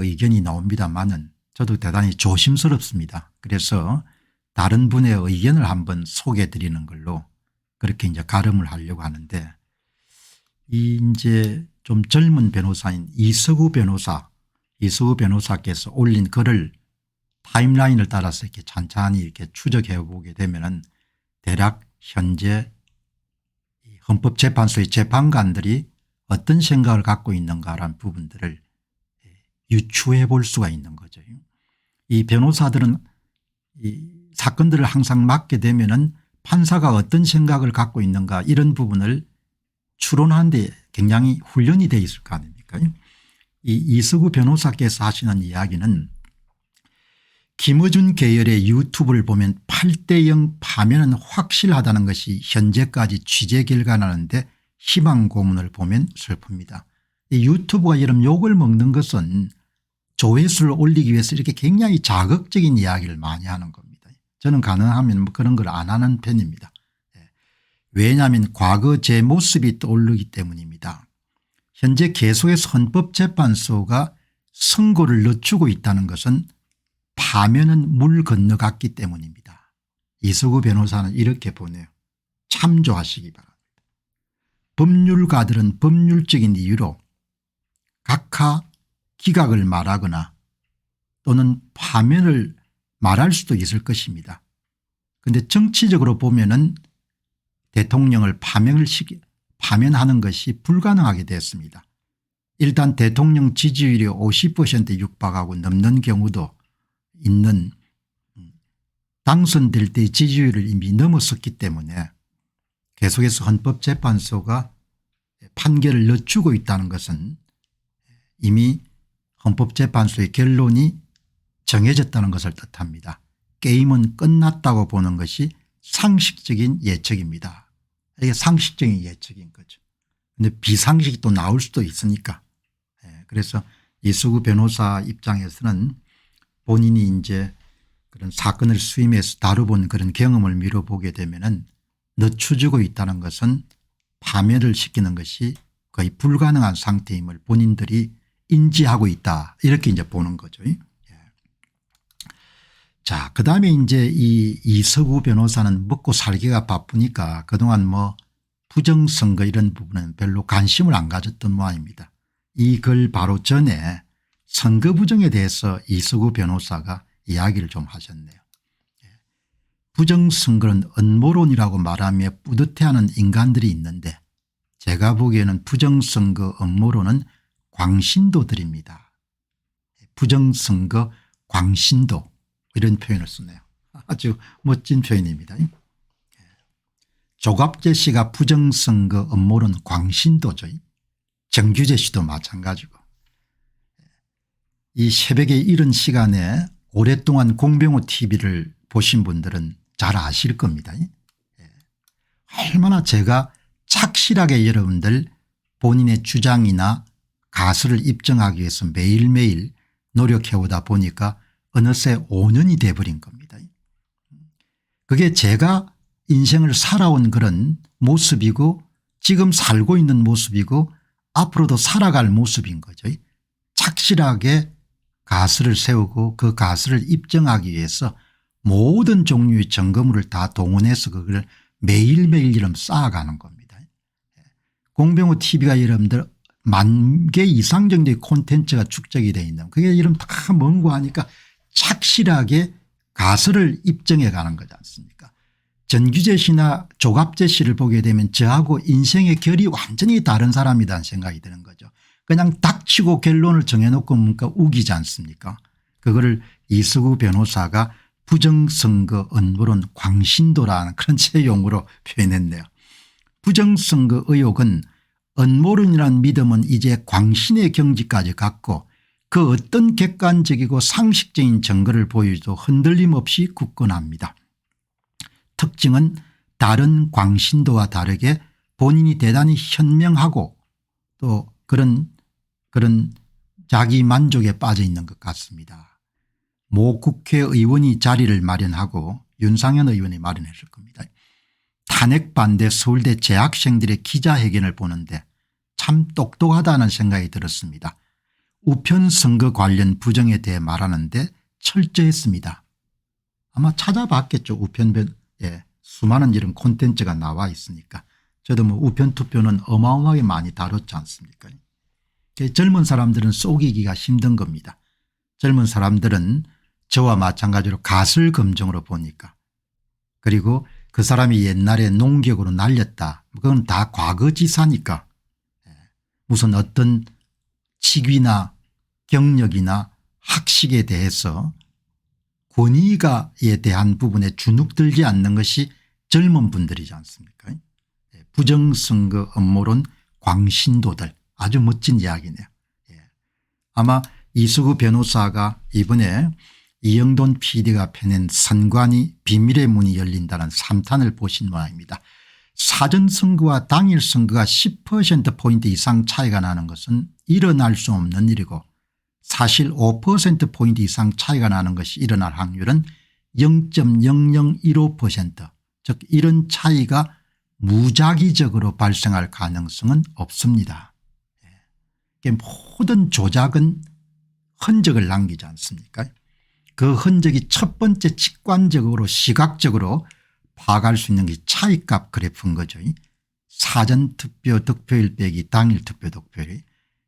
의견이 나옵니다만은 저도 대단히 조심스럽습니다. 그래서 다른 분의 의견을 한번 소개해 드리는 걸로 그렇게 이제 가름을 하려고 하는데, 이제 좀 젊은 변호사인 이석우 변호사께서 올린 글을 타임라인을 따라서 이렇게 찬찬히 이렇게 추적해 보게 되면은 대략 현재 헌법재판소의 재판관들이 어떤 생각을 갖고 있는가라는 부분들을 유추해 볼 수가 있는 거죠. 이 변호사들은 이 사건들을 항상 맡게 되면은 판사가 어떤 생각을 갖고 있는가 이런 부분을 추론하는 데 굉장히 훈련이 되어 있을 거 아닙니까. 이 이석우 변호사께서 하시는 이야기는 김어준 계열의 유튜브를 보면 8대0 파면은 확실하다는 것이 현재까지 취재 결과나는데 희망 고문을 보면 슬픕니다. 이 유튜브가 이런 욕을 먹는 것은 조회수를 올리기 위해서 이렇게 굉장히 자극적인 이야기를 많이 하는 겁니다. 저는 가능하면 뭐 그런 걸 안 하는 편입니다. 왜냐하면 과거 제 모습이 떠오르기 때문입니다. 현재 계속해서 헌법재판소가 선고를 늦추고 있다는 것은 파면은 물 건너갔기 때문입니다. 이석우 변호사는 이렇게 보네요. 참조하시기 바랍니다. 법률가들은 법률적인 이유로 각하 기각을 말하거나 또는 파면을 말할 수도 있을 것입니다. 그런데 정치적으로 보면은 대통령을 파면하는 것이 불가능하게 됐습니다. 일단 대통령 지지율이 50% 육박하고 넘는 경우도 있는, 당선될 때의 지지율을 이미 넘었었기 때문에 계속해서 헌법재판소가 판결을 늦추고 있다는 것은 이미 헌법재판소의 결론이 정해졌다는 것을 뜻합니다. 게임은 끝났다고 보는 것이 상식적인 예측입니다. 이게 상식적인 예측인 거죠. 그런데 비상식이 또 나올 수도 있으니까. 그래서 이석우 변호사 입장에서는 본인이 이제 그런 사건을 수임해서 다뤄본 그런 경험을 미뤄보게 되면은 늦춰지고 있다는 것은 파면을 시키는 것이 거의 불가능한 상태임을 본인들이 인지하고 있다, 이렇게 이제 보는 거죠. 자, 그다음에 이제 이 이석우 변호사는 먹고 살기가 바쁘니까 그동안 뭐 부정선거 이런 부분은 별로 관심을 안 가졌던 모양입니다. 이 글 바로 전에 선거 부정에 대해서 이석우 변호사가 이야기를 좀 하셨네요. 부정선거는 음모론이라고 말하며 뿌듯해하는 인간들이 있는데 제가 보기에는 부정선거 음모론은 광신도들입니다. 부정선거 광신도, 이런 표현을 쓰네요. 아주 멋진 표현입니다. 조갑재 씨가 부정선거 음모론 광신도죠. 정규재 씨도 마찬가지고. 이 새벽에 이른 시간에 오랫동안 공병호 TV를 보신 분들은 잘 아실 겁니다. 얼마나 제가 착실하게 여러분들 본인의 주장이나 가설을 입증하기 위해서 매일매일 노력해오다 보니까 어느새 5년이 돼버린 겁니다. 그게 제가 인생을 살아온 그런 모습이고 지금 살고 있는 모습이고 앞으로도 살아갈 모습인 거죠. 착실하게 가설을 세우고 그 가설을 입증하기 위해서 모든 종류의 증거물을 다 동원해서 그걸 매일매일 이름 쌓아가는 겁니다. 공병호 TV가 여러분들 10,000개 이상 정도의 콘텐츠가 축적이 되어 있는, 그게 이름 다 뭔고 하니까 착실하게 가설을 입증해 가는 거지 않습니까. 전규재 씨나 조갑재 씨를 보게 되면 저하고 인생의 결이 완전히 다른 사람이라는 생각이 드는 거죠. 그냥 닥치고 결론을 정해놓고 뭔가 우기지 않습니까. 그거를 이석우 변호사가 부정선거 음모론 광신도라는 그런 채용으로 표현했네요. 부정선거 의혹은 음모론이라는 믿음은 이제 광신의 경지까지 갔고 그 어떤 객관적이고 상식적인 증거를 보여도 흔들림 없이 굳건합니다. 특징은 다른 광신도와 다르게 본인이 대단히 현명하고 또 그런 자기 만족에 빠져 있는 것 같습니다. 모 국회의원이 자리를 마련하고 윤상현 의원이 마련했을 겁니다. 탄핵 반대 서울대 재학생들의 기자회견을 보는데 참 똑똑하다는 생각이 들었습니다. 우편 선거 관련 부정에 대해 말하는데 철저했습니다. 아마 찾아봤겠죠. 우편 수많은 이런 콘텐츠가 나와 있으니까. 저도 뭐 우편 투표는 어마어마하게 많이 다뤘지 않습니까? 젊은 사람들은 속이기가 힘든 겁니다. 젊은 사람들은 저와 마찬가지로 가설 검증으로 보니까, 그리고 그 사람이 옛날에 농격으로 날렸다, 그건 다 과거지사니까 무슨 어떤 직위나 경력이나 학식에 대해서 권위가에 대한 부분에 주눅들지 않는 것이 젊은 분들이지 않습니까? 부정선거 음모론 광신도들, 아주 멋진 이야기네요. 아마 이수구 변호사가 이번에 이영돈 PD가 펴낸 선관위 비밀의 문이 열린다는 3탄을 보신 모양입니다. 사전선거와 당일선거가 10%포인트 이상 차이가 나는 것은 일어날 수 없는 일이고, 사실 5%포인트 이상 차이가 나는 것이 일어날 확률은 0.0015%, 즉 이런 차이가 무작위적으로 발생할 가능성은 없습니다. 모든 조작은 흔적을 남기지 않습니까? 그 흔적이 첫 번째 직관적으로 시각적으로 파악할 수 있는 게 차이값 그래프인 거죠. 사전투표 득표율 빼기 당일투표 득표율,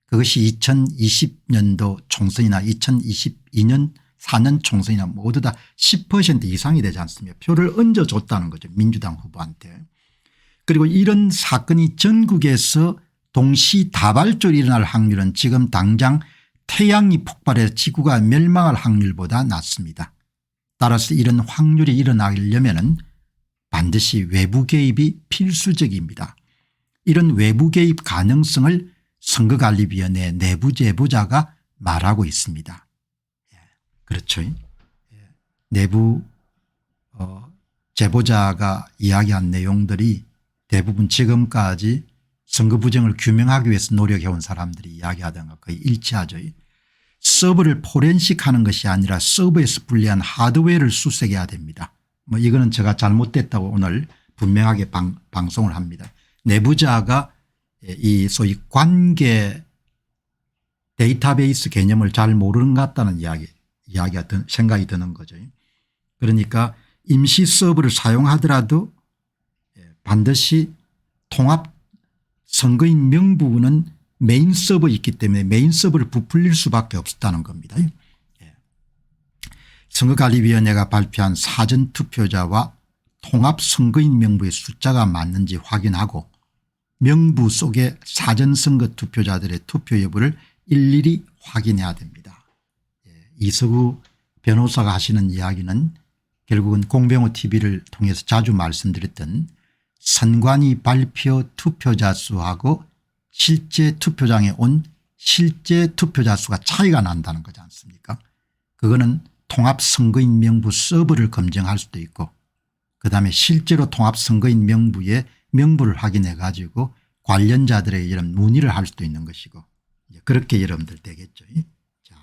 그것이 2020년도 총선이나 2022년 4년 총선이나 모두 다 10% 이상이 되지 않습니까? 표를 얹어줬다는 거죠. 민주당 후보한테. 그리고 이런 사건이 전국에서 동시다발적으로 일어날 확률은 지금 당장 태양이 폭발해서 지구가 멸망할 확률보다 낮습니다. 따라서 이런 확률이 일어나려면 반드시 외부 개입이 필수적입니다. 이런 외부 개입 가능성을 선거관리위원회 내부 제보자가 말하고 있습니다. 그렇죠. 내부 제보자가 이야기한 내용들이 대부분 지금까지 선거 부정을 규명하기 위해서 노력해온 사람들이 이야기하던 것 거의 일치하죠. 서버를 포렌식하는 것이 아니라 서버에서 분리한 하드웨어를 수색해야 됩니다. 뭐 이거는 제가 잘못됐다고 오늘 분명하게 방송을 합니다. 내부자가 이 소위 관계 데이터베이스 개념을 잘 모르는 것 같다는 생각이 드는 거죠. 그러니까 임시 서버를 사용하더라도 반드시 통합 선거인 명부는 메인 서버에 있기 때문에 메인 서버를 부풀릴 수밖에 없었다는 겁니다. 선거관리위원회가 발표한 사전투표자와 통합선거인 명부의 숫자가 맞는지 확인하고 명부 속의 사전선거 투표자들의 투표 여부를 일일이 확인해야 됩니다. 이석우 변호사가 하시는 이야기는 결국은 공병호 TV를 통해서 자주 말씀드렸던 선관위 발표 투표자 수하고 실제 투표장에 온 실제 투표자 수가 차이가 난다는 거지 않습니까? 그거는 통합선거인 명부 서버를 검증할 수도 있고, 그다음에 실제로 통합선거인 명부의 명부를 확인해 가지고 관련자들에게 이런 문의를 할 수도 있는 것이고, 그렇게 여러분들 되겠죠.